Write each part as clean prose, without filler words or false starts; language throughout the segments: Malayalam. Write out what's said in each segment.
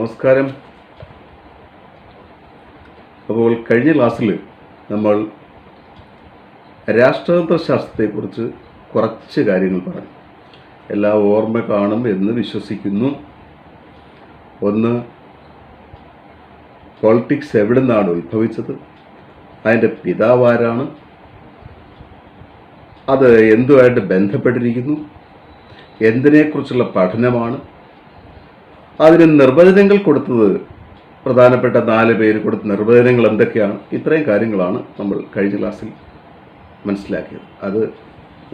നമസ്കാരം. അപ്പോൾ കഴിഞ്ഞ ക്ലാസ്സിൽ നമ്മൾ രാഷ്ട്രതന്ത്രശാസ്ത്രത്തെക്കുറിച്ച് കുറച്ച് കാര്യങ്ങൾ പറഞ്ഞു. എല്ലാം ഓർമ്മ കാണും എന്ന് വിശ്വസിക്കുന്നു. ഒന്ന്, പൊളിറ്റിക്സ് എവിടെ നിന്നാണ് ഉത്ഭവിച്ചത്, അതിൻ്റെ പിതാവാരാണ്, അത് എന്തുമായിട്ട് ബന്ധപ്പെട്ടിരിക്കുന്നു, എന്തിനെക്കുറിച്ചുള്ള പഠനമാണ്, അതിന് നിർവചനങ്ങൾ കൊടുത്തത് പ്രധാനപ്പെട്ട 4 പേര് കൊടുത്ത നിർവചനങ്ങൾ എന്തൊക്കെയാണ്. ഇത്രയും കാര്യങ്ങളാണ് നമ്മൾ കഴിഞ്ഞ ക്ലാസ്സിൽ മനസ്സിലാക്കിയത്. അത്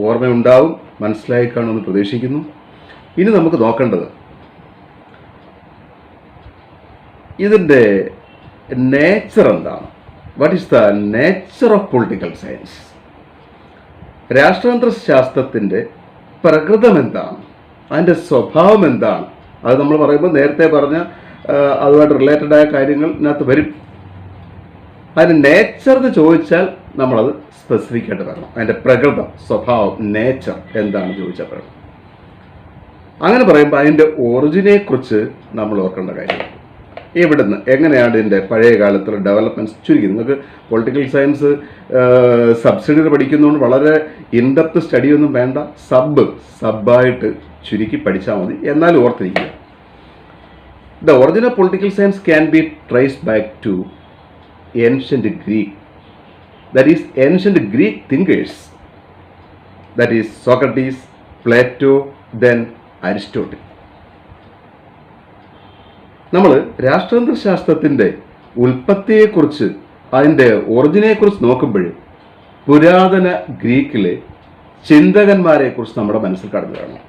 ഓർമ്മയുണ്ടാവും, മനസ്സിലായി കാണുമെന്ന് പ്രതീക്ഷിക്കുന്നു. ഇനി നമുക്ക് നോക്കേണ്ടത് ഇതിൻ്റെ നേച്ചർ എന്താണ്. What is the nature of political science? രാഷ്ട്രതന്ത്ര ശാസ്ത്രത്തിൻ്റെ പ്രകൃതം എന്താണ്, അതിൻ്റെ സ്വഭാവം എന്താണ്? അത് നമ്മൾ പറയുമ്പോൾ നേരത്തെ പറഞ്ഞ അതുമായിട്ട് റിലേറ്റഡ് ആയ കാര്യങ്ങൾ ഇതിനകത്ത് വരും. അതിന് നേച്ചർ എന്ന് ചോദിച്ചാൽ നമ്മളത് സ്പെസിഫിക് ആയിട്ട് വരണം. അതിൻ്റെ പ്രകൃതം, സ്വഭാവം, നേച്ചർ എന്താണ് ചോദിച്ചാൽ പറയണം. അങ്ങനെ പറയുമ്പോൾ അതിൻ്റെ ഒറിജിനെക്കുറിച്ച് നമ്മൾ ഓർക്കേണ്ട കാര്യം, എവിടുന്ന് എങ്ങനെയാണ് ഇതിൻ്റെ പഴയ കാലത്തുള്ള ഡെവലപ്മെൻറ്റ്സ് ചുരുക്കി. നിങ്ങൾക്ക് പൊളിറ്റിക്കൽ സയൻസ് സബ്സിഡിയറി പഠിക്കുന്നതുകൊണ്ട് വളരെ ഇൻഡെപ്ത് സ്റ്റഡിയൊന്നും വേണ്ട, സബ്ബായിട്ട് ചുരുക്കി പഠിച്ചാൽ മതി. എന്നാലും ഓർത്തിരിക്കുക, the origin of political science can be traced back to ancient Greek, that is ancient Greek thinkers, that is Socrates, Plato, then Aristotle. നമ്മൾ രാഷ്ട്രതന്ത്രശാസ്ത്രത്തിൻ്റെ ഉൽപ്പത്തിയെക്കുറിച്ച്, അതിൻ്റെ ഒറിജിനെക്കുറിച്ച് നോക്കുമ്പോൾ പുരാതന ഗ്രീക്കിലെ ചിന്തകന്മാരെക്കുറിച്ച് നമ്മുടെ മനസ്സിൽ കടന്നു കാണണം.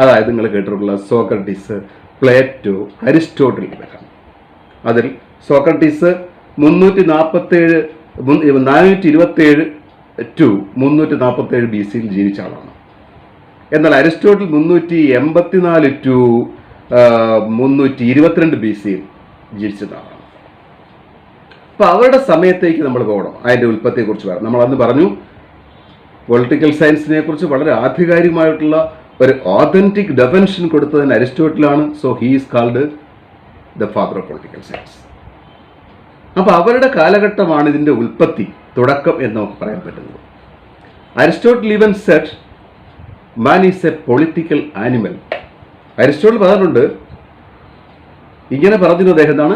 അതായത് നിങ്ങൾ കേട്ടിട്ടുള്ള സോക്രട്ടീസ്, പ്ലേറ്റോ, അരിസ്റ്റോട്ടിൽ ഇവരാണ്. അതിൽ സോക്രട്ടീസ് 427 ടു 347 BC ജീവിച്ച ആളാണ്. എന്നാൽ അരിസ്റ്റോട്ടിൽ 384 ടു 322 BC ജീവിച്ചതാണ്. അപ്പോൾ അവരുടെ സമയത്തേക്ക് നമ്മൾ പോകണം, അതിൻ്റെ ഉൽപ്പത്തിയെക്കുറിച്ച് പറയാം. നമ്മൾ അന്ന് പറഞ്ഞു പൊളിറ്റിക്കൽ സയൻസിനെ കുറിച്ച് വളരെ ആധികാരികമായിട്ടുള്ള ഒരു ഓതന്റിക് ഡെഫിനിഷൻ കൊടുത്തതിന് അരിസ്റ്റോട്ടിലാണ്. So he is called the father of political science. അപ്പോൾ അവരുടെ കാലഘട്ടമാണ് ഇതിൻ്റെ ഉൽപ്പത്തി, തുടക്കം എന്ന് നമുക്ക് പറയാൻ പറ്റുന്നത്. Aristotle even said man is a political animal. Aristotle പറഞ്ഞിട്ടുണ്ട്, ഇങ്ങനെ പറഞ്ഞിരുന്നത് അദ്ദേഹം എന്താണ്,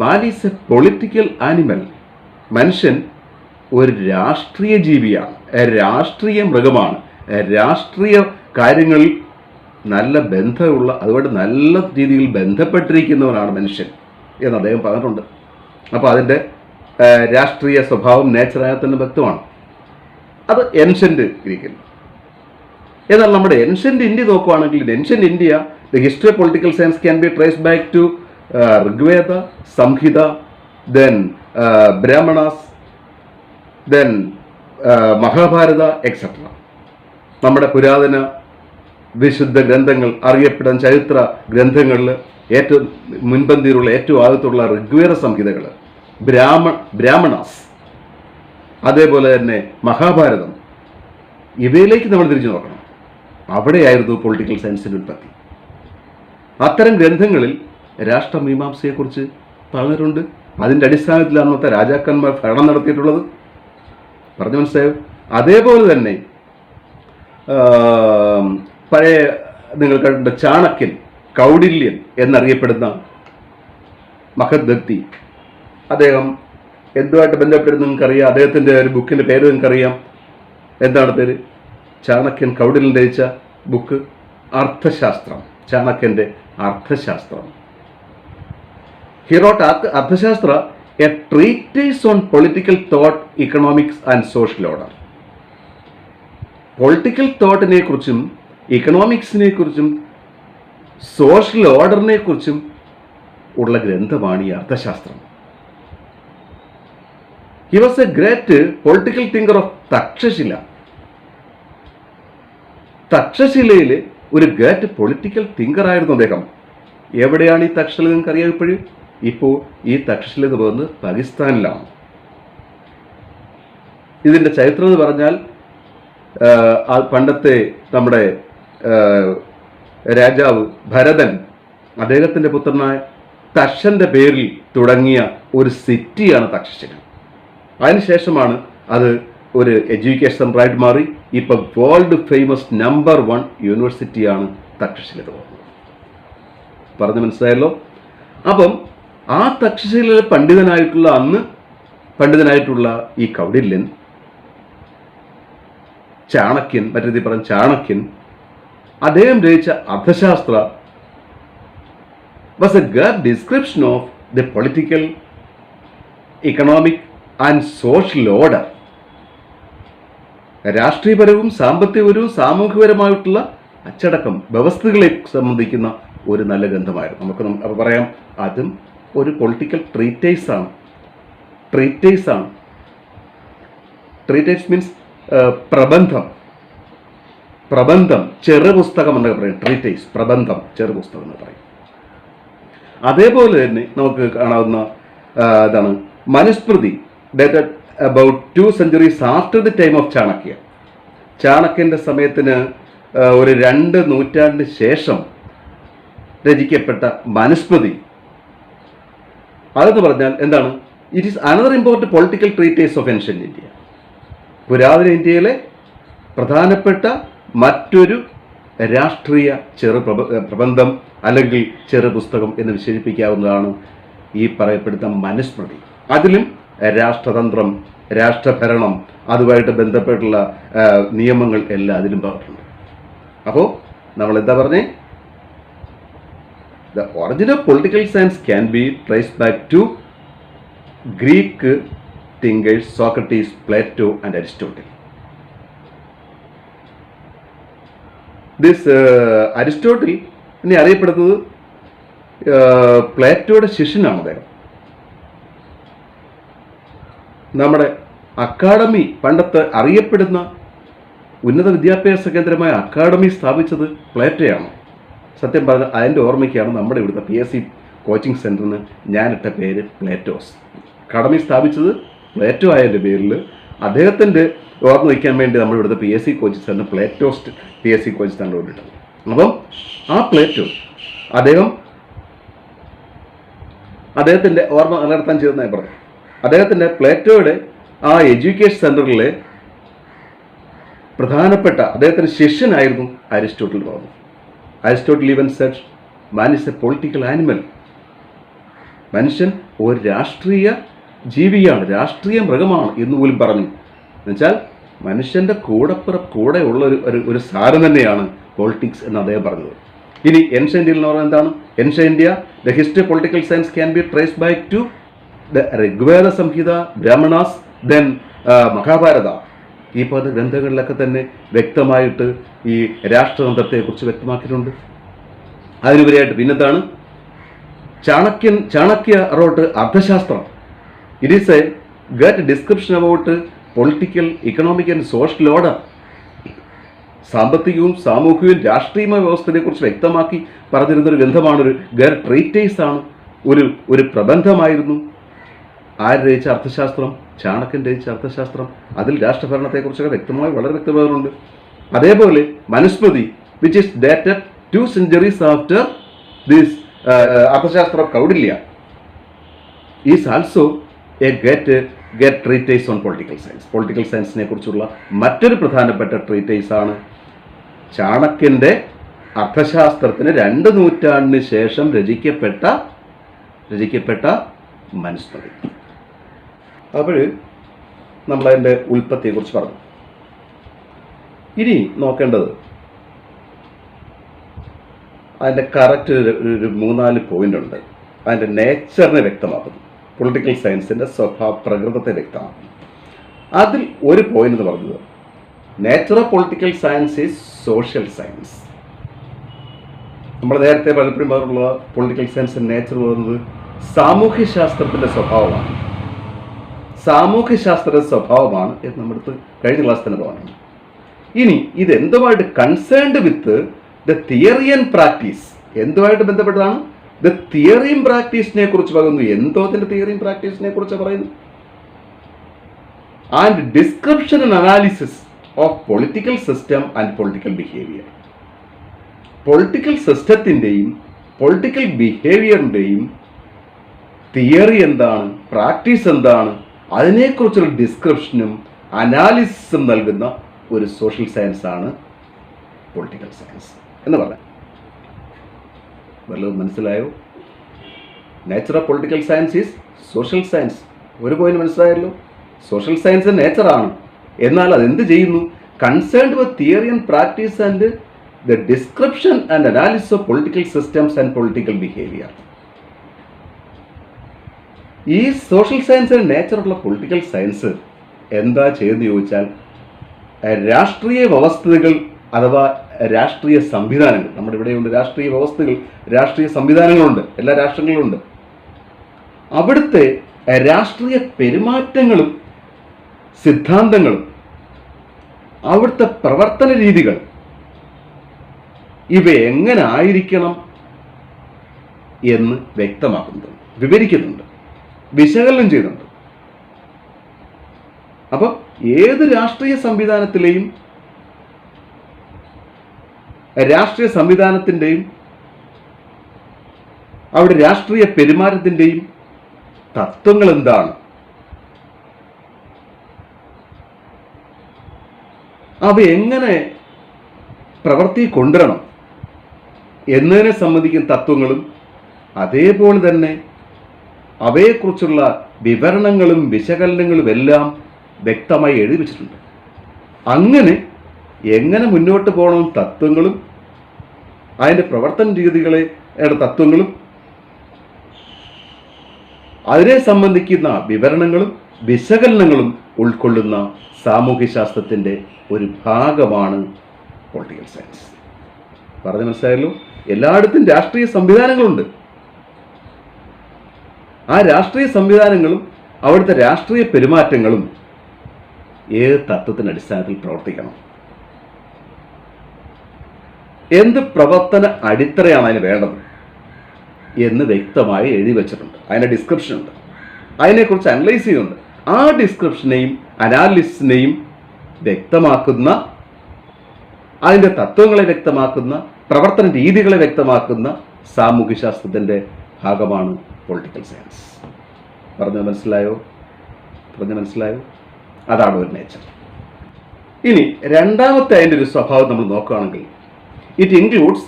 man is a political animal. മനുഷ്യൻ ഒരു രാഷ്ട്രീയ ജീവിയാണ്, രാഷ്ട്രീയ മൃഗമാണ്, രാഷ്ട്രീയ കാര്യങ്ങളിൽ നല്ല ബന്ധമുള്ള, അതുകൊണ്ട് നല്ല രീതിയിൽ ബന്ധപ്പെട്ടിരിക്കുന്നവനാണ് മനുഷ്യൻ എന്ന് അദ്ദേഹം പറഞ്ഞിട്ടുണ്ട്. അപ്പോൾ അതിൻ്റെ രാഷ്ട്രീയ സ്വഭാവം നേച്ചറായ തന്നെ വ്യക്തമാണ്. അത് ഏൻഷ്യൻ്റ് ഗ്രീക്കിൽ. എന്നാൽ നമ്മുടെ ഏൻഷ്യൻ്റ് ഇന്ത്യ നോക്കുകയാണെങ്കിൽ, ancient India, the history of political science can be traced back to Rigveda, Samhita, then Brahmanas, then Mahabharata etcetera. നമ്മുടെ പുരാതന വിശുദ്ധ ഗ്രന്ഥങ്ങൾ, അറിയപ്പെടുന്ന ചരിത്ര ഗ്രന്ഥങ്ങളിൽ ഏറ്റവും മുൻപന്തിയിലുള്ള, ഏറ്റവും ആദ്യത്തുള്ള ഋഗ്വേദ സംഹിതകൾ, ബ്രാഹ്മണാസ്, അതേപോലെ തന്നെ മഹാഭാരതം, ഇവയിലേക്ക് നമ്മൾ തിരിച്ചു നോക്കണം. അവിടെയായിരുന്നു പൊളിറ്റിക്കൽ സയൻസിൻ്റെ ഉൽപ്പത്തി. അത്തരം ഗ്രന്ഥങ്ങളിൽ രാഷ്ട്രമീമാംസയെക്കുറിച്ച് പറഞ്ഞിട്ടുണ്ട്. അതിൻ്റെ അടിസ്ഥാനത്തിലാണ് അന്നത്തെ രാജാക്കന്മാർ ഭരണം നടത്തിയിട്ടുള്ളത്. പറഞ്ഞു മനസ്സിലായോ? അതേപോലെ തന്നെ പഴയ നിങ്ങൾ കണ്ട ചാണക്യൻ, കൗടില്യൻ എന്നറിയപ്പെടുന്ന മഹത് വ്യക്തി, അദ്ദേഹം എന്തുമായിട്ട് ബന്ധപ്പെടുന്ന നിങ്ങൾക്കറിയാം. അദ്ദേഹത്തിൻ്റെ ഒരു ബുക്കിൻ്റെ പേര് നിങ്ങൾക്കറിയാം. എന്താണ് പേര്? ചാണക്യൻ കൗടില്യൻ രചിച്ച ബുക്ക് അർത്ഥശാസ്ത്രം. ചാണക്യൻ്റെ Arthashastram. He wrote Arthashastra, a treatise on political thought, economics and social order. Political തോട്ടിനെ കുറിച്ചും ഇക്കണോമിക്സിനെ കുറിച്ചും സോഷ്യൽ ഓർഡറിനെ കുറിച്ചും ഉള്ള ഗ്രന്ഥമാണ് ഈ Arthashastra. He was a great political thinker of Takshashila. തക്ഷശിലയിൽ ഒരു ഗ്രേറ്റ് പൊളിറ്റിക്കൽ തിങ്കർ ആയിരുന്നു അദ്ദേഹം. എവിടെയാണ് ഈ തക്ഷശില നിങ്ങൾക്ക് അറിയാം? ഇപ്പോൾ ഈ തക്ഷശില എന്ന് പറയുന്നത് പാകിസ്ഥാനിലാണ്. ഇതിൻ്റെ ചരിത്രം എന്ന് പറഞ്ഞാൽ പണ്ടത്തെ നമ്മുടെ രാജാവ് ഭരതൻ, അദ്ദേഹത്തിൻ്റെ പുത്രനായ തക്ഷന്റെ പേരിൽ തുടങ്ങിയ ഒരു സിറ്റിയാണ് തക്ഷശില. അതിനുശേഷമാണ് അത് ഒരു എഡ്യൂക്കേഷൻ സെൻ്ററായിട്ട് മാറി. ഇപ്പം വേൾഡ് ഫേമസ് നമ്പർ 1 യൂണിവേഴ്സിറ്റിയാണ് തക്ഷശില. പറഞ്ഞു മനസ്സിലായല്ലോ. അപ്പം ആ തക്ഷശിലയിലെ പണ്ഡിതനായിട്ടുള്ള ഈ കൗടില്യൻ, ചാണക്യൻ, മറ്റേ പറഞ്ഞ ചാണക്യൻ, അദ്ദേഹം രചിച്ച Arthashastra was a good description of the political, economic and social order. രാഷ്ട്രീയപരവും സാമ്പത്തികപരവും സാമൂഹികപരമായിട്ടുള്ള അച്ചടക്കം, വ്യവസ്ഥകളെ സംബന്ധിക്കുന്ന ഒരു നല്ല ഗ്രന്ഥമായിരുന്നു. നമുക്ക് പറയാം അതും ഒരു പൊളിറ്റിക്കൽ ട്രീറ്റേഴ്സ് ആണ്. ട്രീറ്റേഴ്സ് മീൻസ് പ്രബന്ധം ചെറുപുസ്തകം എന്നൊക്കെ പറയും. ട്രീറ്റേഴ്സ് പ്രബന്ധം ചെറുപുസ്തകം എന്ന് പറയും. അതേപോലെ തന്നെ നമുക്ക് കാണാവുന്ന ഇതാണ് Manusmriti, dated about 2 centuries after the time of Chanakya. ചാണക്യൻ്റെ സമയത്തിന് ഒരു 2 നൂറ്റാണ്ടിന് ശേഷം രചിക്കപ്പെട്ട മനുസ്മൃതി. അതെന്ന് പറഞ്ഞാൽ എന്താണ്? It is another important political treatise of ancient India. പുരാതന ഇന്ത്യയിലെ പ്രധാനപ്പെട്ട മറ്റൊരു രാഷ്ട്രീയ പ്രബന്ധം അല്ലെങ്കിൽ ചെറുപുസ്തകം എന്ന് വിശേഷിപ്പിക്കാവുന്നതാണ് ഈ പറയപ്പെടുന്ന മനുസ്മൃതി. അതിലും രാഷ്ട്രതന്ത്രം, രാഷ്ട്രഭരണം, അതുമായിട്ട് ബന്ധപ്പെട്ടുള്ള നിയമങ്ങൾ എല്ലാം അതിലും പറഞ്ഞിട്ടുണ്ട്. അപ്പോൾ നമ്മൾ എന്താ പറഞ്ഞേ? The origin of political science can be traced back to Greek thinkers Socrates, Plato and Aristotle. Aristotle ഇനി അറിയപ്പെടുന്നത് പ്ലേറ്റോയുടെ ശിഷ്യനാണ് അദ്ദേഹം. നമ്മുടെ അക്കാഡമി, പണ്ടത്തെ അറിയപ്പെടുന്ന ഉന്നത വിദ്യാഭ്യാസ കേന്ദ്രമായ അക്കാഡമി സ്ഥാപിച്ചത് പ്ലേറ്റോയാണ്. സത്യം പറഞ്ഞാൽ അതിൻ്റെ ഓർമ്മയ്ക്കാണ് നമ്മുടെ ഇവിടുത്തെ PSC കോച്ചിങ് സെൻറ്ററിന് ഞാനിട്ട പേര് പ്ലേറ്റോസ്. അക്കാഡമി സ്ഥാപിച്ചത് പ്ലേറ്റോ ആയതിൻ്റെ പേരിൽ അദ്ദേഹത്തിൻ്റെ ഓർമ്മ വയ്ക്കാൻ വേണ്ടി നമ്മൾ ഇവിടുത്തെ PSC coaching centre Plato's PSC coaching centre കൊണ്ടിട്ടത്. അപ്പം ആ പ്ലേറ്റോ അദ്ദേഹത്തിൻ്റെ ഓർമ്മ നിലനിർത്താൻ ചെയ്തതെന്നായി പറഞ്ഞു. അദ്ദേഹത്തിൻ്റെ പ്ലേറ്റോയുടെ ആ എഡ്യൂക്കേഷൻ സെൻറ്ററിലെ പ്രധാനപ്പെട്ട അദ്ദേഹത്തിൻ്റെ ശിഷ്യനായിരുന്നു അരിസ്റ്റോട്ടിൽ പറഞ്ഞു. Aristotle even said man is a political animal. മനുഷ്യൻ ഒരു രാഷ്ട്രീയ ജീവിയാണ്, രാഷ്ട്രീയ മൃഗമാണ് എന്ന് പോലും പറഞ്ഞു. എന്നുവെച്ചാൽ മനുഷ്യൻ്റെ കൂടെയുള്ള ഒരു സാരം തന്നെയാണ് പൊളിറ്റിക്സ് എന്ന് അദ്ദേഹം പറഞ്ഞത്. ഇനി ഏൻഷ്യൻ്റ് ഇന്ത്യയിൽ എന്ന് പറഞ്ഞാൽ എന്താണ്? Ancient India, the history political science can be traced back to the Rigveda Samhita, Brahmanas, then Mahabharata. ഈ ഗ്രന്ഥങ്ങളിലൊക്കെ തന്നെ വ്യക്തമായിട്ട് ഈ രാഷ്ട്രതന്ത്രത്തെക്കുറിച്ച് വ്യക്തമാക്കിയിട്ടുണ്ട്. അതിനുപരിയായിട്ട് പിന്നെന്താണ്? Chanakya wrote Arthashastram. It is a great description about political, economic and social order. സാമ്പത്തികവും സാമൂഹികവും രാഷ്ട്രീയമായ വ്യവസ്ഥയെക്കുറിച്ച് വ്യക്തമാക്കി പറഞ്ഞിരുന്നൊരു ഗ്രന്ഥമാണ്. ഗർ ട്രീറ്റേഴ്സ് ആണ്, ഒരു പ്രബന്ധമായിരുന്നു. ആര് രചിച്ച അർത്ഥശാസ്ത്രം? ചാണക്യൻ രചിച്ച അർത്ഥശാസ്ത്രം. അതിൽ രാഷ്ട്രഭരണത്തെക്കുറിച്ചൊക്കെ വളരെ വ്യക്തമാകുന്നുണ്ട്. അതേപോലെ Manusmriti, which is dated 2 centuries after this Arthashastra Kautilya, is also a great treatise on political science. Political സയൻസിനെ കുറിച്ചുള്ള മറ്റൊരു പ്രധാനപ്പെട്ട ട്രീറ്റേഴ്സ് ആണ് ചാണക്യൻ്റെ അർത്ഥശാസ്ത്രത്തിന് 2 നൂറ്റാണ്ടിന് ശേഷം രചിക്കപ്പെട്ട മനുസ്മൃതി. അപ്പോൾ നമ്മളതിൻ്റെ ഉൽപ്പത്തിയെക്കുറിച്ച് പറഞ്ഞു. ഇനി നോക്കേണ്ടത് അതിൻ്റെ കറക്റ്റ് ഒരു 3-4 പോയിന്റ് ഉണ്ട്. അതിൻ്റെ നേച്ചറിനെ വ്യക്തമാക്കുന്നു, പൊളിറ്റിക്കൽ സയൻസിൻ്റെ പ്രകൃതത്തെ വ്യക്തമാക്കുന്നു. അതിൽ ഒരു പോയിന്റ് എന്ന് പറഞ്ഞത് nature of political science is social science. നമ്മൾ നേരത്തെ പലപ്പോഴും പറഞ്ഞുള്ള പൊളിറ്റിക്കൽ സയൻസിൻ്റെ നേച്ചർ പറയുന്നത് സാമൂഹ്യശാസ്ത്രത്തിൻ്റെ സ്വഭാവമാണ്. എന്ന് നമ്മുടെ കഴിഞ്ഞ ക്ലാസ് തന്നെ പറഞ്ഞു. ഇനി ഇത് എന്തുമായിട്ട് concerned with the theory and practice, എന്തുമായിട്ട് ബന്ധപ്പെട്ടതാണ്? ദ തിയറിയും പ്രാക്ടീസിനെ കുറിച്ച് പറയുന്നു. എന്തോത്തിന്റെ തിയറിയും പ്രാക്ടീസിനെ കുറിച്ച് പറയുന്നു? And description and analysis of political system and political behaviour. Political സിസ്റ്റത്തിൻ്റെയും പൊളിറ്റിക്കൽ ബിഹേവിയറിൻ്റെയും തിയറി എന്താണ്, പ്രാക്ടീസ് എന്താണ്, അതിനെക്കുറിച്ചുള്ള ഡിസ്ക്രിപ്ഷനും അനാലിസിസും നൽകുന്ന ഒരു സോഷ്യൽ സയൻസ് ആണ് പൊളിറ്റിക്കൽ സയൻസ് എന്ന് പറയാം. വല്ലതും മനസ്സിലായോ? Nature of political science is social science. ഒരു പോയിന്റ് മനസ്സിലായല്ലോ. സോഷ്യൽ സയൻസ് നേച്ചറാണ്. എന്നാൽ അതെന്ത് ചെയ്യുന്നു? Concerned with theory and practice and the description and analysis of political systems and political behaviour. ഈ സോഷ്യൽ സയൻസിന്റെ നേച്ചറുള്ള പൊളിറ്റിക്കൽ സയൻസ് എന്താ ചെയ്യുന്നത് ചോദിച്ചാൽ, രാഷ്ട്രീയ വ്യവസ്ഥകൾ അഥവാ രാഷ്ട്രീയ സംവിധാനങ്ങൾ, നമ്മുടെ ഇവിടെയുണ്ട് രാഷ്ട്രീയ വ്യവസ്ഥകൾ, രാഷ്ട്രീയ സംവിധാനങ്ങളുണ്ട്, എല്ലാ രാഷ്ട്രങ്ങളിലുണ്ട്. അവിടുത്തെ രാഷ്ട്രീയ പെരുമാറ്റങ്ങളും സിദ്ധാന്തങ്ങളും അവിടുത്തെ പ്രവർത്തന രീതികൾ ഇവ എങ്ങനെ ആയിരിക്കണം എന്ന് വ്യക്തമാക്കുന്നുണ്ട്, വിവരിക്കുന്നുണ്ട്, വിശകലനം ചെയ്യുന്നുണ്ട്. അപ്പം ഏത് രാഷ്ട്രീയ സംവിധാനത്തിൻ്റെയും അവിടെ രാഷ്ട്രീയ പെരുമാറ്റത്തിൻ്റെയും തത്വങ്ങൾ എന്താണ്, അവ എങ്ങനെ പ്രവൃത്തി കൊണ്ടുവരണം എന്നതിനെ സംബന്ധിക്കുന്ന തത്വങ്ങളും അതേപോലെ തന്നെ അവയെക്കുറിച്ചുള്ള വിവരണങ്ങളും വിശകലനങ്ങളും എല്ലാം വ്യക്തമായി എഴുതി വച്ചിട്ടുണ്ട്. അങ്ങനെ എങ്ങനെ മുന്നോട്ട് പോകണം തത്വങ്ങളും അതിൻ്റെ പ്രവർത്തന രീതികളെ തത്വങ്ങളും അതിനെ സംബന്ധിക്കുന്ന വിവരണങ്ങളും വിശകലനങ്ങളും ഉൾക്കൊള്ളുന്ന സാമൂഹ്യശാസ്ത്രത്തിൻ്റെ ഒരു ഭാഗമാണ് പൊളിറ്റിക്കൽ സയൻസ്. പറഞ്ഞു മനസ്സിലായല്ലോ. എല്ലായിടത്തും രാഷ്ട്രീയ സംവിധാനങ്ങളുണ്ട്. ആ രാഷ്ട്രീയ സംവിധാനങ്ങളും അവിടുത്തെ രാഷ്ട്രീയ പെരുമാറ്റങ്ങളും ഏത് തത്വത്തിൻ്റെ അടിസ്ഥാനത്തിൽ പ്രവർത്തിക്കണം, എന്ത് പ്രവർത്തന അടിത്തറയാണ് അതിന് വേണ്ടത് എന്ന് വ്യക്തമായി എഴുതി വച്ചിട്ടുണ്ട്. അതിൻ്റെ ഡിസ്ക്രിപ്ഷൻ ഉണ്ട്, അതിനെക്കുറിച്ച് അനലൈസ് ചെയ്യുന്നുണ്ട്. ആ ഡിസ്ക്രിപ്ഷനെയും അനാലിസിസിനെയും വ്യക്തമാക്കുന്ന, അതിൻ്റെ തത്വങ്ങളെ വ്യക്തമാക്കുന്ന, പ്രവർത്തന രീതികളെ വ്യക്തമാക്കുന്ന സാമൂഹ്യശാസ്ത്രത്തിൻ്റെ ഭാഗമാണ് പൊളിറ്റിക്കൽ സയൻസ്. പറഞ്ഞു മനസ്സിലായോ? അതാണ് ഒരു നേച്ചർ. ഇനി രണ്ടാമത്തെ അതിൻ്റെ ഒരു സ്വഭാവം നമ്മൾ നോക്കുകയാണെങ്കിൽ, it includes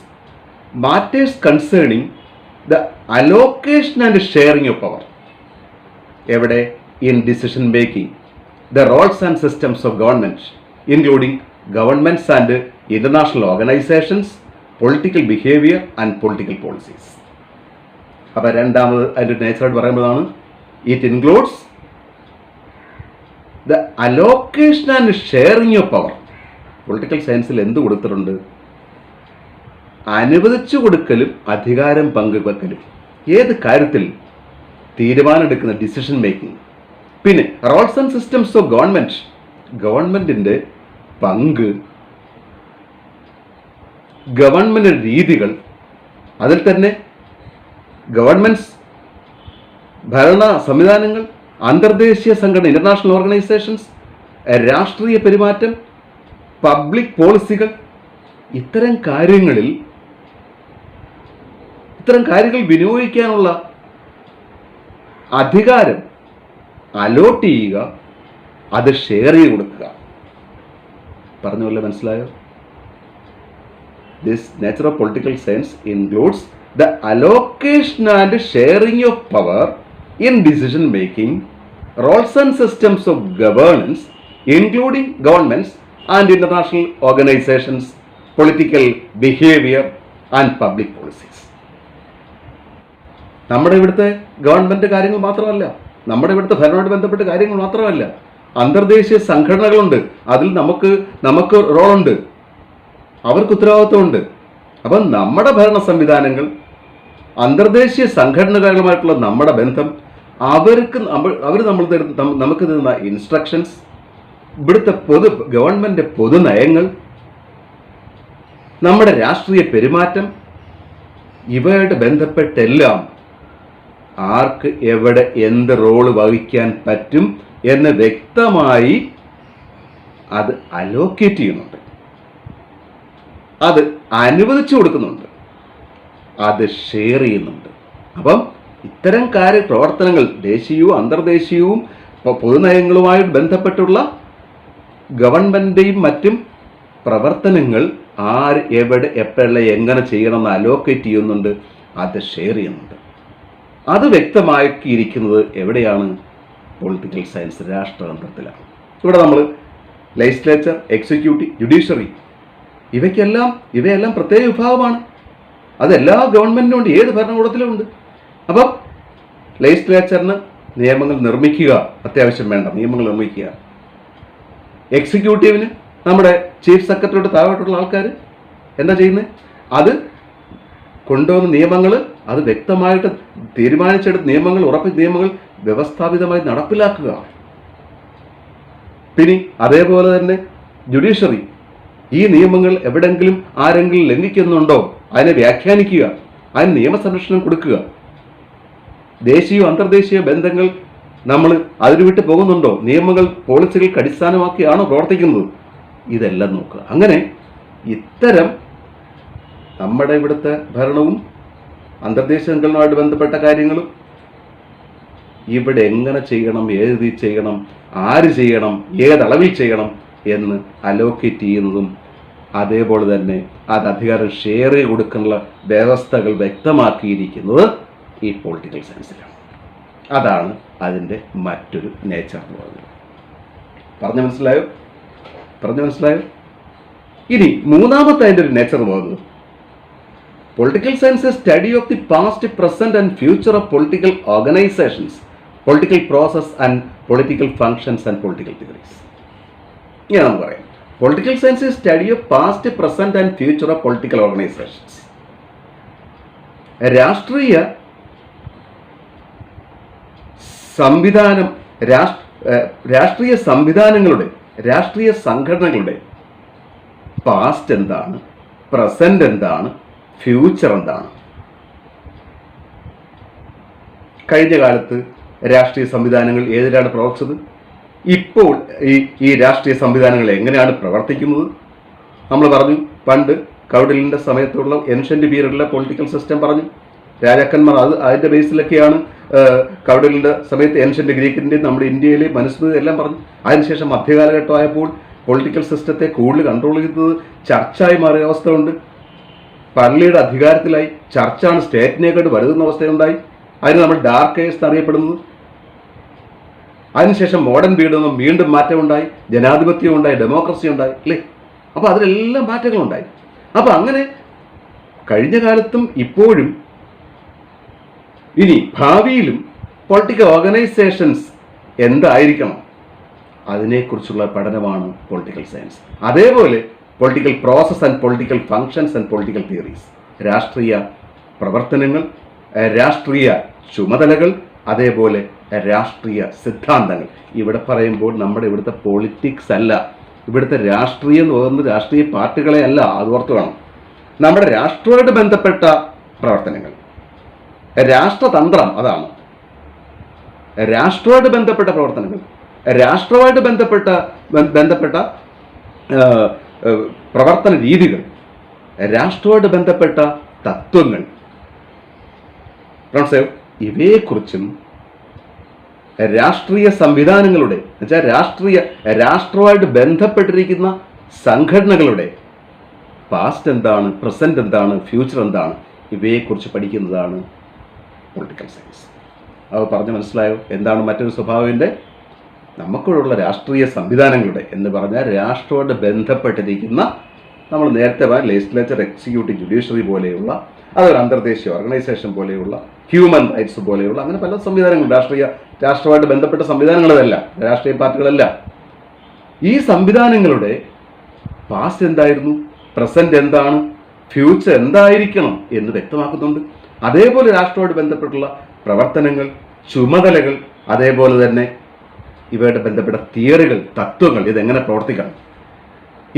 matters concerning the allocation and sharing of power. എവിടെ? In decision making, the roles and systems of government, including governments and international organisations, political behaviour and political policies. അപ്പോൾ രണ്ടാമത് അതിൻ്റെ നേച്ചറായിട്ട് പറയുമ്പോഴാണ് it includes the allocation and sharing of power. Political സയൻസിൽ എന്ത് കൊടുത്തിട്ടുണ്ട്? അനുവദിച്ചു കൊടുക്കലും അധികാരം പങ്കുവെക്കലും. ഏത് കാര്യത്തിൽ? തീരുമാനമെടുക്കുന്ന ഡിസിഷൻ മേക്കിംഗ്. പിന്നെ roles and systems of government, ഗവൺമെന്റിന്റെ പങ്ക്, ഗവൺമെന്റ് രീതികൾ, അതിൽ തന്നെ ഗവൺമെന്റ്സ്, ഭരണ സംവിധാനങ്ങൾ, അന്തർദേശീയ സംഘടന, ഇന്റർനാഷണൽ ഓർഗനൈസേഷൻസ്, രാഷ്ട്രീയ പെരുമാറ്റം, പബ്ലിക് പോളിസികൾ, ഇത്തരം കാര്യങ്ങൾ വിനിയോഗിക്കാനുള്ള അധികാരം അലോട്ട് ചെയ്യുക, അത് ഷെയർ ചെയ്ത് കൊടുക്കുക. പറഞ്ഞുവല്ലേ, മനസ്സിലായോ? This nature of political science includes the allocation and sharing of power in decision making, roles and systems of governance, including governments and international organizations, political behavior and public policies. നമ്മുടെ ഇവിടുത്തെ ഗവൺമെന്റ് കാര്യങ്ങൾ മാത്രമല്ല, നമ്മുടെ ഇവിടുത്തെ ഭരണവുമായിട്ട് ബന്ധപ്പെട്ട കാര്യങ്ങൾ മാത്രമല്ല, അന്തർദേശീയ സംഘടനകളുണ്ട്, അതിൽ നമുക്ക് റോളുണ്ട്, അവർക്ക് ഉത്തരവാദിത്വമുണ്ട്. അപ്പം നമ്മുടെ ഭരണ സംവിധാനങ്ങൾ, അന്തർദേശീയ സംഘടനകളുമായിട്ടുള്ള നമ്മുടെ ബന്ധം, അവർ നമുക്ക് തരുന്ന ഇൻസ്ട്രക്ഷൻസ്, ഇവിടുത്തെ ഗവൺമെന്റ് പൊതുനയങ്ങൾ, നമ്മുടെ രാഷ്ട്രീയ പെരുമാറ്റം, ഇവയായിട്ട് ബന്ധപ്പെട്ടെല്ലാം ആർക്ക് എവിടെ എന്ത് റോള് വഹിക്കാൻ പറ്റും എന്ന് വ്യക്തമായി അത് അലോക്കേറ്റ് ചെയ്യുന്നുണ്ട്, അത് അനുവദിച്ചു കൊടുക്കുന്നുണ്ട്, അത് ഷെയർ ചെയ്യുന്നുണ്ട്. അപ്പം ഇത്തരം പ്രവർത്തനങ്ങൾ ദേശീയവും അന്തർദേശീയവും പൊതുനയങ്ങളുമായി ബന്ധപ്പെട്ടുള്ള ഗവൺമെൻറ്റിൻ്റെയും മറ്റും പ്രവർത്തനങ്ങൾ ആര് എവിടെ എപ്പോഴല്ല എങ്ങനെ ചെയ്യണമെന്ന് അലോക്കേറ്റ് ചെയ്യുന്നുണ്ട്, അത് ഷെയർ ചെയ്യുന്നുണ്ട്. അത് വ്യക്തമാക്കിയിരിക്കുന്നത് എവിടെയാണ്? പൊളിറ്റിക്കൽ സയൻസ്, രാഷ്ട്രതന്ത്രത്തിലാണ്. ഇവിടെ നമ്മൾ ലെജിസ്ലേച്ചർ, എക്സിക്യൂട്ടീവ്, ജുഡീഷ്യറി ഇവയെല്ലാം പ്രത്യേക വിഭാഗമാണ്. അതെല്ലാ ഗവൺമെൻറ്റിനും ഉണ്ട്, ഏത് ഭരണകൂടത്തിലും ഉണ്ട്. അപ്പം ലെജിസ്ലേച്ചറിന് നിയമങ്ങൾ നിർമ്മിക്കുക അത്യാവശ്യം വേണ്ട, നിയമങ്ങൾ നിർമ്മിക്കുക. എക്സിക്യൂട്ടീവിന് നമ്മുടെ ചീഫ് സെക്രട്ടറിയുടെ താഴോട്ടുള്ള ആൾക്കാർ എന്താ ചെയ്യുന്നത്? അത് കൊണ്ടുവന്ന നിയമങ്ങൾ, അത് വ്യക്തമായിട്ട് തീരുമാനിച്ചെടുത്ത നിയമങ്ങൾ, ഉറപ്പിച്ച നിയമങ്ങൾ വ്യവസ്ഥാപിതമായി നടപ്പിലാക്കുക. പിന്നെ അതേപോലെ തന്നെ ജുഡീഷ്യറി ഈ നിയമങ്ങൾ എവിടെങ്കിലും ആരെങ്കിലും ലംഘിക്കുന്നുണ്ടോ അതിനെ വ്യാഖ്യാനിക്കുക, അതിന് നിയമസംരക്ഷണം കൊടുക്കുക. ദേശീയ അന്തർദേശീയ ബന്ധങ്ങൾ നമ്മൾ അതിരുവിട്ട് പോകുന്നുണ്ടോ, നിയമങ്ങൾ പോളിസികൾക്ക് അടിസ്ഥാനമാക്കിയാണോ പ്രവർത്തിക്കുന്നത്, ഇതെല്ലാം നോക്കുക. അങ്ങനെ ഇത്തരം നമ്മുടെ ഇവിടുത്തെ ഭരണവും അന്തർദേശങ്ങളുമായിട്ട് ബന്ധപ്പെട്ട കാര്യങ്ങളും ഇവിടെ എങ്ങനെ ചെയ്യണം, ഏത് രീതിയിൽ ചെയ്യണം, ആര് ചെയ്യണം, ഏതളവിൽ ചെയ്യണം എന്ന് അലോക്കേറ്റ് ചെയ്യുന്നതും അതേപോലെ തന്നെ അത് അധികാരം ഷെയർ ചെയ്ത് കൊടുക്കാനുള്ള വ്യവസ്ഥകൾ വ്യക്തമാക്കിയിരിക്കുന്നത് ഈ പൊളിറ്റിക്കൽ സയൻസിലാണ്. അതാണ് അതിൻ്റെ മറ്റൊരു നേച്ചർ എന്ന് പറയുന്നത്. പറഞ്ഞു മനസ്സിലായോ? ഇനി മൂന്നാമത്തെ അതിൻ്റെ ഒരു നേച്ചർ എന്ന് പറയുന്നത് political science study of the past, present and future of political organisations, political process and political functions and political theories. ഇങ്ങനെ നമുക്ക് പറയാം. Political science study of past, present and future of political organisations. രാഷ്ട്രീയ സംവിധാനങ്ങളുടെ, രാഷ്ട്രീയ സംഘടനകളുടെ പാസ്റ്റ് എന്താണ്, പ്രസന്റ് എന്താണ്, ഫ്യൂച്ചർ എന്താണ്. കഴിഞ്ഞ കാലത്ത് രാഷ്ട്രീയ സംവിധാനങ്ങൾ ഏതിലാണ് പ്രവർത്തിച്ചത്, ഇപ്പോൾ ഈ രാഷ്ട്രീയ സംവിധാനങ്ങൾ എങ്ങനെയാണ് പ്രവർത്തിക്കുന്നത്. നമ്മൾ പറഞ്ഞു, പണ്ട് കൗടില്യൻ്റെ സമയത്തുള്ള ഏൻഷ്യൻ്റ് പീരീഡിലെ പൊളിറ്റിക്കൽ സിസ്റ്റം പറഞ്ഞു. രാജാക്കന്മാർ അതിൻ്റെ ബേസിലൊക്കെയാണ് കൗടില്യൻ്റെ സമയത്ത് ഏൻഷ്യൻ്റ് ഗ്രീക്കിൻ്റെയും നമ്മുടെ ഇന്ത്യയിലെ മനുസ്മൃതി എല്ലാം പറഞ്ഞു. അതിനുശേഷം മധ്യകാലഘട്ടമായപ്പോൾ പൊളിറ്റിക്കൽ സിസ്റ്റത്തെ കൂടുതൽ കൺട്രോൾ ചെയ്തത് ചർച്ചായി മാറിയ അവസ്ഥ ഉണ്ട്. പള്ളിയുടെ അധികാരത്തിലായി, ചർച്ചാണ് സ്റ്റേറ്റിനേക്കാട്ട് വലുതുന്ന അവസ്ഥയുണ്ടായി. അതിന് നമ്മൾ ഡാർക്ക് ഏജ് എന്നറിയപ്പെടുന്നത്. അതിനുശേഷം മോഡേൺ പീരീഡ് വീണ്ടും മാറ്റമുണ്ടായി, ജനാധിപത്യം ഉണ്ടായി, ഡെമോക്രസി ഉണ്ടായി, അല്ലേ? അപ്പോൾ അതിലെല്ലാം മാറ്റങ്ങളുണ്ടായി. അപ്പോൾ അങ്ങനെ കഴിഞ്ഞ കാലത്തും ഇപ്പോഴും ഇനി ഭാവിയിലും പൊളിറ്റിക്കൽ ഓർഗനൈസേഷൻസ് എന്തായിരിക്കണം, അതിനെക്കുറിച്ചുള്ള പഠനമാണ് പൊളിറ്റിക്കൽ സയൻസ്. അതേപോലെ political process and political functions and political theories, രാഷ്ട്രീയ പ്രവർത്തനങ്ങൾ, രാഷ്ട്രീയ ചുമതലകൾ, അതേപോലെ രാഷ്ട്രീയ സിദ്ധാന്തങ്ങൾ. ഇവിടെ പറയുമ്പോൾ നമ്മുടെ ഇവിടുത്തെ പൊളിറ്റിക്സ് അല്ല, ഇവിടുത്തെ രാഷ്ട്രീയം എന്ന് പറയുന്നത് രാഷ്ട്രീയ പാർട്ടികളെ അല്ല, അത് ഓർത്ത് വേണം. നമ്മുടെ രാഷ്ട്രവുമായിട്ട് ബന്ധപ്പെട്ട പ്രവർത്തനങ്ങൾ, രാഷ്ട്രതന്ത്രം, അതാണ് രാഷ്ട്രവുമായിട്ട് ബന്ധപ്പെട്ട പ്രവർത്തനങ്ങൾ, രാഷ്ട്രവുമായിട്ട് ബന്ധപ്പെട്ട പ്രവർത്തന രീതികൾ, രാഷ്ട്രവുമായിട്ട് ബന്ധപ്പെട്ട തത്വങ്ങൾ, ഇവയെക്കുറിച്ചും രാഷ്ട്രീയ സംവിധാനങ്ങളുടെ എന്നുവെച്ചാൽ രാഷ്ട്രവുമായിട്ട് ബന്ധപ്പെട്ടിരിക്കുന്ന സംഘടനകളുടെ പാസ്റ്റ് എന്താണ്, പ്രസന്റ് എന്താണ്, ഫ്യൂച്ചർ എന്താണ്, ഇവയെക്കുറിച്ച് പഠിക്കുന്നതാണ് പൊളിറ്റിക്കൽ സയൻസ്. അത് പറഞ്ഞ് മനസ്സിലായോ? എന്താണ് മറ്റൊരു സ്വഭാവത്തിൻ്റെ? നമുക്കുള്ള രാഷ്ട്രീയ സംവിധാനങ്ങളുടെ എന്ന് പറഞ്ഞാൽ രാഷ്ട്രവുമായിട്ട് ബന്ധപ്പെട്ടിരിക്കുന്ന, നമ്മൾ നേരത്തെ പറഞ്ഞ ലെജിസ്ലേച്ചർ, എക്സിക്യൂട്ടീവ്, ജുഡീഷ്യറി പോലെയുള്ള, അതൊരു അന്തർദേശീയ ഓർഗനൈസേഷൻ പോലെയുള്ള, ഹ്യൂമൻ റൈറ്റ്സ് പോലെയുള്ള, അങ്ങനെ പല സംവിധാനങ്ങളും രാഷ്ട്രവുമായിട്ട് ബന്ധപ്പെട്ട സംവിധാനങ്ങളല്ല, രാഷ്ട്രീയ പാർട്ടികളല്ല. ഈ സംവിധാനങ്ങളുടെ പാസ്റ്റ് എന്തായിരുന്നു, പ്രസന്റ് എന്താണ്, ഫ്യൂച്ചർ എന്തായിരിക്കണം എന്ന് വ്യക്തമാക്കുന്നുണ്ട്. അതേപോലെ രാഷ്ട്രവുമായിട്ട് ബന്ധപ്പെട്ടുള്ള പ്രവർത്തനങ്ങൾ, ചുമതലകൾ, അതേപോലെ തന്നെ ഇവയുടെ ബന്ധപ്പെട്ട തിയറികൾ, തത്വങ്ങൾ, ഇതെങ്ങനെ പ്രവർത്തിക്കണം,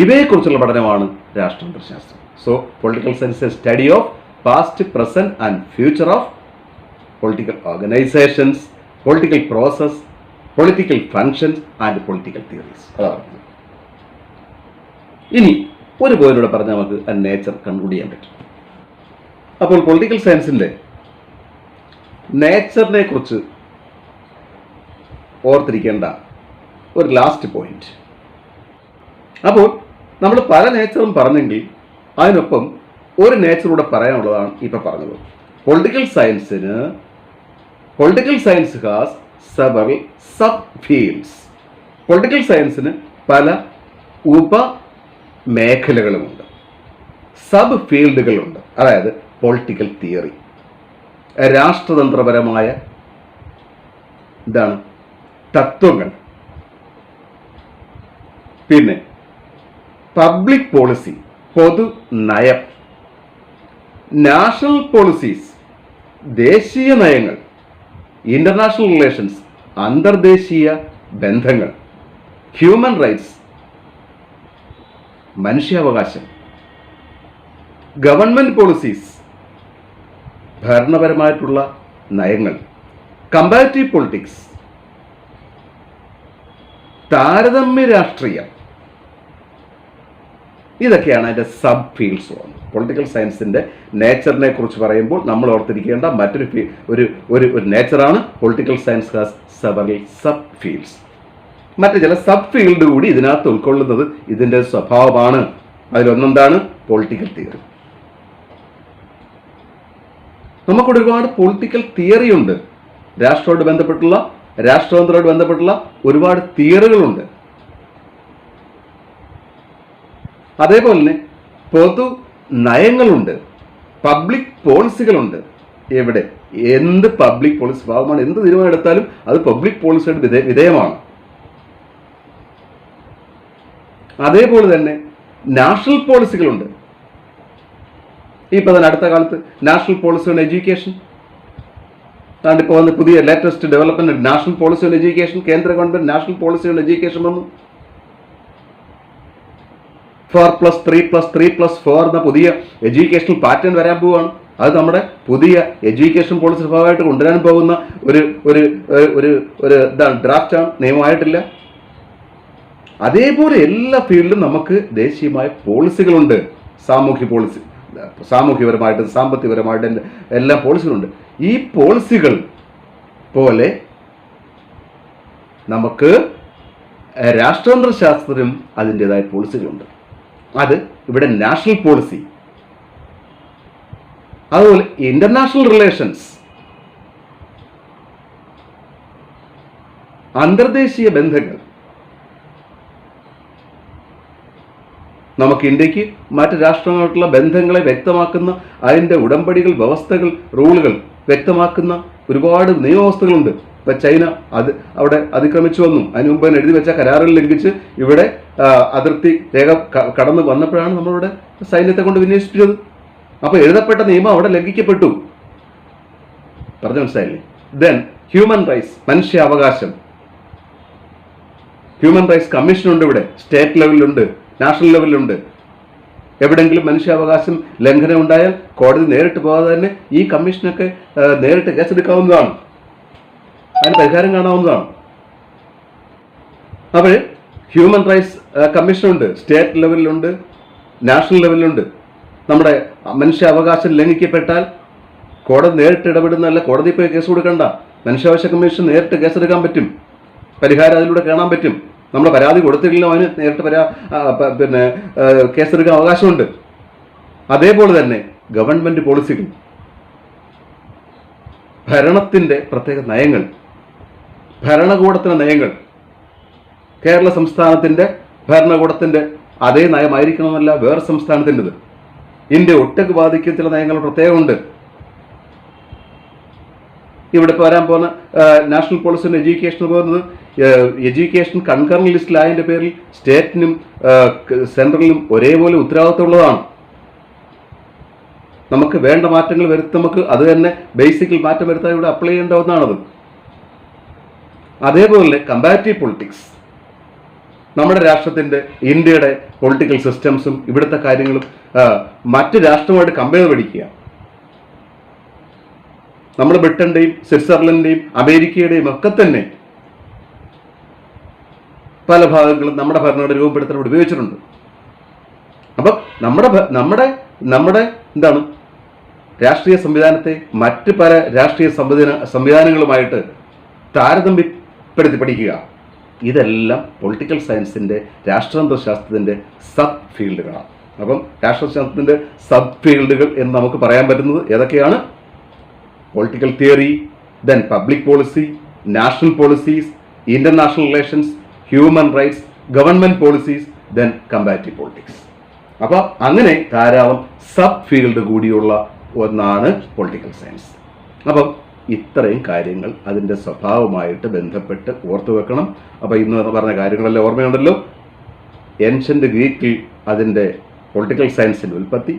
ഇവയെക്കുറിച്ചുള്ള പഠനമാണ് രാഷ്ട്രതന്ത്രശാസ്ത്രം. So political science study of past, present and future of political organisations, political process, political functions and political theories. അതാണ്. ഇനി ഒരു പോയിലൂടെ പറഞ്ഞാൽ നമുക്ക് ആ നേച്ചർ കൺക്ലൂഡ് ചെയ്യാൻ പറ്റും. അപ്പോൾ പൊളിറ്റിക്കൽ സയൻസിൻ്റെ നേച്ചറിനെ കുറിച്ച് ഓർത്തിരിക്കേണ്ട ഒരു ലാസ്റ്റ് പോയിന്റ്. അപ്പോൾ നമ്മൾ പല നേച്ചറും പറഞ്ഞെങ്കിൽ അതിനൊപ്പം ഒരു നേച്ചറൂടെ പറയാനുള്ളതാണ് ഇപ്പം പറഞ്ഞത്. Political science has several sub fields. Political സയൻസിന് പല ഉപമേഖലകളുമുണ്ട്, സബ് ഫീൽഡുകളുണ്ട്. അതായത് പൊളിറ്റിക്കൽ തിയറി, രാഷ്ട്രതന്ത്രപരമായ തത്വങ്ങൾ, പിന്നെ പബ്ലിക് പോളിസി, പൊതു നയം, നാഷണൽ പോളിസീസ്, ദേശീയ നയങ്ങൾ, ഇന്റർനാഷണൽ റിലേഷൻസ്, അന്തർദേശീയ ബന്ധങ്ങൾ, ഹ്യൂമൻ റൈറ്റ്സ്, മനുഷ്യാവകാശം, ഗവൺമെന്റ് പോളിസീസ്, ഭരണപരമായിട്ടുള്ള നയങ്ങൾ, കമ്പാരിറ്റീവ് പൊളിറ്റിക്സ്, താരതമ്യ രാഷ്ട്രീയം. ഇതൊക്കെയാണ് അതിൻ്റെ സബ് ഫീൽഡ്സ്. പൊളിറ്റിക്കൽ സയൻസിൻ്റെ നേച്ചറിനെ കുറിച്ച് പറയുമ്പോൾ നമ്മൾ ഓർത്തിരിക്കേണ്ട മറ്റൊരു ഒരു നേച്ചറാണ് political science has several sub fields. മറ്റു ചില സബ് ഫീൽഡ് കൂടി ഇതിനകത്ത് ഉൾക്കൊള്ളുന്നത് ഇതിൻ്റെ സ്വഭാവമാണ്. അതിലൊന്നെന്താണ്? Political theory. നമുക്കൊരു ഒരുപാട് പൊളിറ്റിക്കൽ തിയറി ഉണ്ട്. രാഷ്ട്രതന്ത്രമായിട്ട് ബന്ധപ്പെട്ടുള്ള ഒരുപാട് തിയറികളുണ്ട്. അതേപോലെ തന്നെ പൊതു നയങ്ങളുണ്ട്, പബ്ലിക് പോളിസികളുണ്ട്. എവിടെ എന്ത് പബ്ലിക് പോളിസി ഭാഗമാണ്, എന്ത് തീരുമാനം എടുത്താലും അത് പബ്ലിക് പോളിസിയുടെ വിധേയമാണ്. അതേപോലെ തന്നെ നാഷണൽ പോളിസികളുണ്ട്. ഇപ്പൊ തന്നെ അടുത്ത കാലത്ത് നാഷണൽ പോളിസി ഓൺ എഡ്യൂക്കേഷൻ, ഇപ്പോൾ വന്ന് പുതിയ latest development national policy on education. കേന്ദ്ര government national policy on education വന്നു. 4+3+3+4 എന്ന പുതിയ എഡ്യൂക്കേഷണൽ പാറ്റേൺ വരാൻ പോവുകയാണ്. അത് നമ്മുടെ പുതിയ എഡ്യൂക്കേഷൻ പോളിസി ഭാഗമായിട്ട് കൊണ്ടുവരാൻ പോകുന്ന ഒരു ഡ്രാഫ്റ്റാണ്, നിയമമായിട്ടില്ല. അതേപോലെ എല്ലാ ഫീൽഡിലും നമുക്ക് ദേശീയമായ പോളിസികളുണ്ട്. സാമൂഹ്യപരമായിട്ടും സാമ്പത്തികപരമായിട്ടും എല്ലാ പോളിസികളുണ്ട്. ഈ പോളിസികൾ പോലെ നമുക്ക് രാഷ്ട്രതന്ത്ര ശാസ്ത്രത്തിനും അതിൻ്റെതായ പോളിസികളുണ്ട്. അത് ഇവിടെ നാഷണൽ പോളിസി. അതുപോലെ ഇന്റർനാഷണൽ റിലേഷൻസ്, അന്തർദേശീയ ബന്ധങ്ങൾ. നമുക്ക് ഇന്ത്യക്ക് മറ്റ് രാഷ്ട്രങ്ങളുമായിട്ടുള്ള ബന്ധങ്ങളെ വ്യക്തമാക്കുന്ന അതിൻ്റെ ഉടമ്പടികൾ, വ്യവസ്ഥകൾ, റൂളുകൾ വ്യക്തമാക്കുന്ന ഒരുപാട് നിയമവ്യവസ്ഥകളുണ്ട്. ഇപ്പം ചൈന അവിടെ അതിക്രമിച്ചു വന്നു. അതിനു മുമ്പ് എഴുതി വെച്ച കരാറുകൾ ലംഘിച്ച് ഇവിടെ അതിർത്തി രേഖ കടന്നു വന്നപ്പോഴാണ് നമ്മളിവിടെ സൈന്യത്തെ കൊണ്ട് വിന്യസിപ്പിച്ചത്. അപ്പോൾ എഴുതപ്പെട്ട നിയമം അവിടെ ലംഘിക്കപ്പെട്ടു. പറഞ്ഞു മനസ്സിലായില്ലേ? ദെൻ ഹ്യൂമൻ റൈറ്റ്സ്, മനുഷ്യാവകാശം. ഹ്യൂമൻ റൈറ്റ്സ് കമ്മീഷനുണ്ട്. ഇവിടെ സ്റ്റേറ്റ് ലെവലിലുണ്ട്, നാഷണൽ ലെവലിലുണ്ട്. എവിടെയെങ്കിലും മനുഷ്യാവകാശം ലംഘനം ഉണ്ടായാൽ കോടതി നേരിട്ട് പോകാതെ തന്നെ ഈ കമ്മീഷനൊക്കെ നേരിട്ട് കേസെടുക്കാവുന്നതാണ്, അതിന് പരിഹാരം കാണാവുന്നതാണ്. അപ്പോൾ ഹ്യൂമൻ റൈറ്റ്സ് കമ്മീഷനുണ്ട്, സ്റ്റേറ്റ് ലെവലിലുണ്ട്, നാഷണൽ ലെവലിലുണ്ട്. നമ്മുടെ മനുഷ്യാവകാശം ലംഘിക്കപ്പെട്ടാൽ കോടതി നേരിട്ട് ഇടപെടുന്നതല്ല, കോടതി പോയി കേസ് കൊടുക്കണ്ട. മനുഷ്യാവകാശ കമ്മീഷൻ നേരിട്ട് കേസെടുക്കാൻ പറ്റും, പരിഹാരം അതിലൂടെ കാണാൻ പറ്റും. നമ്മൾ പരാതി കൊടുത്തില്ലെങ്കിലും അതിന് നേരിട്ട് കേസെടുക്കാൻ അവകാശമുണ്ട്. അതേപോലെ തന്നെ ഗവൺമെന്റ് പോളിസികൾ, ഭരണത്തിൻ്റെ പ്രത്യേക നയങ്ങൾ, ഭരണകൂടത്തിൻ്റെ നയങ്ങൾ. കേരള സംസ്ഥാനത്തിൻ്റെ ഭരണകൂടത്തിൻ്റെ അതേ നയമായിരിക്കണമെന്നല്ല വേറെ സംസ്ഥാനത്തിൻ്റെത്. ഇന്ത്യ ഒട്ടേക്ക് ബാധിക്കുന്ന ചില നയങ്ങൾ പ്രത്യേകമുണ്ട്. ഇവിടെ ഇപ്പോൾ വരാൻ പോകുന്ന നാഷണൽ പോളിസി ഓൺ എഡ്യൂക്കേഷൻ പോകുന്നത് എഡ്യൂക്കേഷൻ കൺകറന്റ് ലിസ്റ്റിലായതിൻ്റെ പേരിൽ സ്റ്റേറ്റിനും സെൻട്രലിനും ഒരേപോലെ ഉത്തരവാദിത്തമുള്ളതാണ്. നമുക്ക് വേണ്ട മാറ്റങ്ങൾ നമുക്ക് അത് തന്നെ ബേസിക്കൽ മാറ്റം വരുത്താൻ ഇവിടെ അപ്ലൈ ചെയ്യേണ്ട ഒന്നാണത്. അതേപോലെ കമ്പാരിറ്റീവ് പൊളിറ്റിക്സ്, നമ്മുടെ രാഷ്ട്രത്തിൻ്റെ ഇന്ത്യയുടെ പൊളിറ്റിക്കൽ സിസ്റ്റംസും ഇവിടുത്തെ കാര്യങ്ങളും മറ്റ് രാഷ്ട്രവുമായിട്ട് കമ്പയർ പഠിക്കുക. നമ്മൾ ബ്രിട്ടൻ്റെയും സ്വിറ്റ്സർലൻഡിൻ്റെയും അമേരിക്കയുടെയും ഒക്കെ തന്നെ പല ഭാഗങ്ങളും നമ്മുടെ ഭരണഘടന രൂപപ്പെടുത്താൻ ഉപയോഗിച്ചിട്ടുണ്ട്. അപ്പം നമ്മുടെ രാഷ്ട്രീയ സംവിധാനത്തെ മറ്റ് പല രാഷ്ട്രീയ സംവിധാനങ്ങളുമായിട്ട് താരതമ്യപ്പെടുത്തി പഠിക്കുക. ഇതെല്ലാം പൊളിറ്റിക്കൽ സയൻസിൻ്റെ രാഷ്ട്രതന്ത്രശാസ്ത്രത്തിൻ്റെ സബ് ഫീൽഡുകളാണ്. അപ്പം രാഷ്ട്രശാസ്ത്രത്തിൻ്റെ സബ് ഫീൽഡുകൾ എന്ന് നമുക്ക് പറയാൻ പറ്റുന്നത് ഏതൊക്കെയാണ്? Political theory, then public policy, national policies, international relations, human rights, government policies, then comparative politics. അപ്പോൾ അങ്ങനെ ധാരാളം സബ് ഫീൽഡ് കൂടിയുള്ള ഒന്നാണ് പൊളിറ്റിക്കൽ സയൻസ്. അപ്പം ഇത്രയും കാര്യങ്ങൾ അതിൻ്റെ സ്വഭാവമായിട്ട് ബന്ധപ്പെട്ട് ഓർത്തു വെക്കണം. അപ്പോൾ ഇന്ന് പറഞ്ഞ കാര്യങ്ങളെല്ലാം ഓർമ്മയുണ്ടല്ലോ. ഏൻഷ്യൻ്റ് ഗ്രീക്കിൽ അതിൻ്റെ പൊളിറ്റിക്കൽ സയൻസിൻ്റെ ഉൽപ്പത്തി,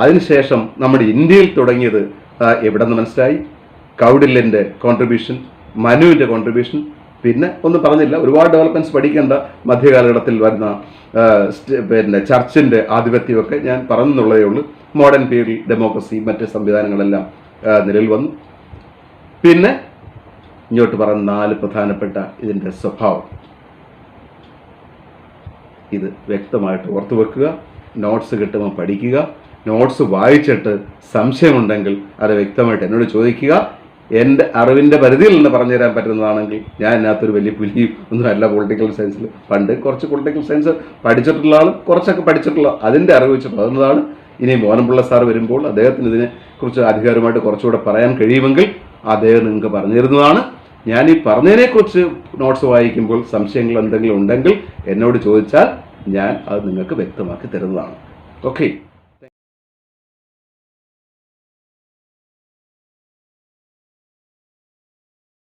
അതിനുശേഷം നമ്മുടെ ഇന്ത്യയിൽ തുടങ്ങിയത് എവിടെ നിന്ന് മനസ്സിലായി? കൗഡില്യൻ്റെ കോൺട്രിബ്യൂഷൻ, മനുവിൻ്റെ കോൺട്രിബ്യൂഷൻ, പിന്നെ ഒന്നും പറഞ്ഞില്ല, ഒരുപാട് ഡെവലപ്മെൻറ്റ്സ് പഠിക്കേണ്ട മധ്യകാലഘട്ടത്തിൽ വരുന്ന ചർച്ചിൻ്റെ ആധിപത്യമൊക്കെ ഞാൻ പറഞ്ഞെന്നുള്ളതേ ഉള്ളൂ. മോഡേൺ പീരിയഡിൽ ഡെമോക്രസി, മറ്റ് സംവിധാനങ്ങളെല്ലാം നിലവിൽ വന്നു. പിന്നെ ഇങ്ങോട്ട് പറഞ്ഞ 4 പ്രധാനപ്പെട്ട ഇതിൻ്റെ സ്വഭാവം, ഇത് വ്യക്തമായിട്ട് ഓർത്തു വെക്കുക. നോട്ട്സ് കിട്ടുമ്പോൾ പഠിക്കുക. നോട്ട്സ് വായിച്ചിട്ട് സംശയമുണ്ടെങ്കിൽ അത് വ്യക്തമായിട്ട് എന്നോട് ചോദിക്കുക. എൻ്റെ അറിവിൻ്റെ പരിധിയിൽ നിന്ന് പറഞ്ഞു തരാൻ പറ്റുന്നതാണെങ്കിൽ ഞാൻ ഇതിനകത്തൊരു വലിയ പുലി ഒന്നുമല്ല. പൊളിറ്റിക്കൽ സയൻസിൽ പണ്ട് കുറച്ച് പൊളിറ്റിക്കൽ സയൻസ് പഠിച്ചിട്ടുള്ള ആളും കുറച്ചൊക്കെ പഠിച്ചിട്ടുള്ള അതിൻ്റെ അറിവ് വെച്ച് പകർന്നതാണ്. ഇനി മോഹൻപിള്ള സാർ വരുമ്പോൾ അദ്ദേഹത്തിന് ഇതിനെക്കുറിച്ച് അധികാരമായിട്ട് കുറച്ചുകൂടെ പറയാൻ കഴിയുമെങ്കിൽ അദ്ദേഹം നിങ്ങൾക്ക് പറഞ്ഞു തരുന്നതാണ്. ഞാൻ ഈ പറഞ്ഞതിനെക്കുറിച്ച് നോട്ട്സ് വായിക്കുമ്പോൾ സംശയങ്ങൾ എന്തെങ്കിലും ഉണ്ടെങ്കിൽ എന്നോട് ചോദിച്ചാൽ ഞാൻ അത് നിങ്ങൾക്ക് വ്യക്തമാക്കി തരുന്നതാണ്. ഓക്കെ.